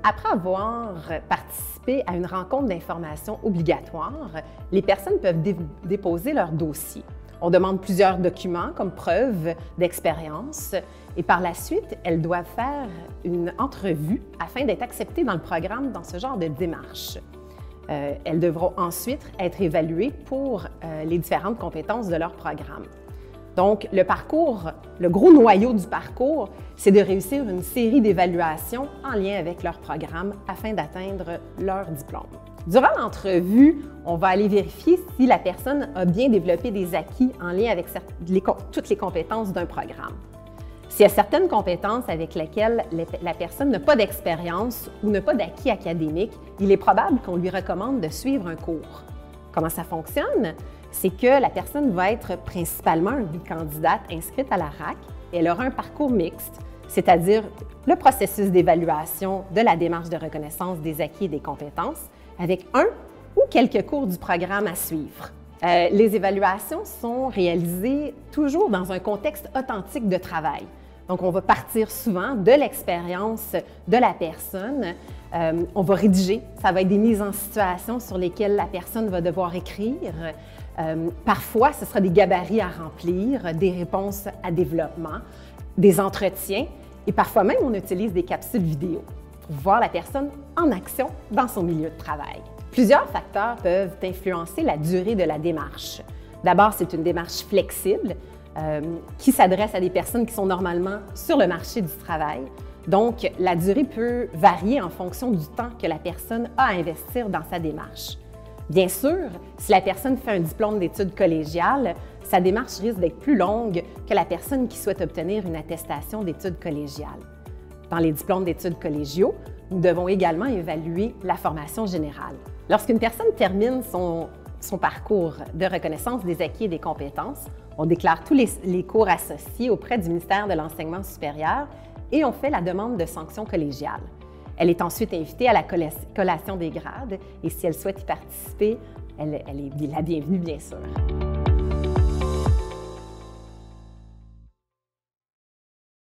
Après avoir participé à une rencontre d'information obligatoire, les personnes peuvent déposer leur dossier. On demande plusieurs documents comme preuve d'expérience et par la suite, elles doivent faire une entrevue afin d'être acceptées dans le programme dans ce genre de démarche. Elles devront ensuite être évaluées pour les différentes compétences de leur programme. Donc, le parcours, le gros noyau du parcours, c'est de réussir une série d'évaluations en lien avec leur programme afin d'atteindre leur diplôme. Durant l'entrevue, on va aller vérifier si la personne a bien développé des acquis en lien avec toutes les compétences d'un programme. S'il y a certaines compétences avec lesquelles la personne n'a pas d'expérience ou n'a pas d'acquis académique, il est probable qu'on lui recommande de suivre un cours. Comment ça fonctionne? C'est que la personne va être principalement une candidate inscrite à la RAC et elle aura un parcours mixte, c'est-à-dire le processus d'évaluation de la démarche de reconnaissance des acquis et des compétences avec un ou quelques cours du programme à suivre. Les évaluations sont réalisées toujours dans un contexte authentique de travail. Donc, on va partir souvent de l'expérience de la personne. On va rédiger, ça va être des mises en situation sur lesquelles la personne va devoir écrire. Parfois, ce sera des gabarits à remplir, des réponses à développement, des entretiens et parfois même, on utilise des capsules vidéo pour voir la personne en action dans son milieu de travail. Plusieurs facteurs peuvent influencer la durée de la démarche. D'abord, c'est une démarche flexible qui s'adresse à des personnes qui sont normalement sur le marché du travail. Donc, la durée peut varier en fonction du temps que la personne a à investir dans sa démarche. Bien sûr, si la personne fait un diplôme d'études collégiales, sa démarche risque d'être plus longue que la personne qui souhaite obtenir une attestation d'études collégiales. Dans les diplômes d'études collégiaux, nous devons également évaluer la formation générale. Lorsqu'une personne termine son parcours de reconnaissance des acquis et des compétences, on déclare tous les cours associés auprès du ministère de l'Enseignement supérieur et on fait la demande de sanction collégiale. Elle est ensuite invitée à la collation des grades et si elle souhaite y participer, elle est la bienvenue, bien sûr.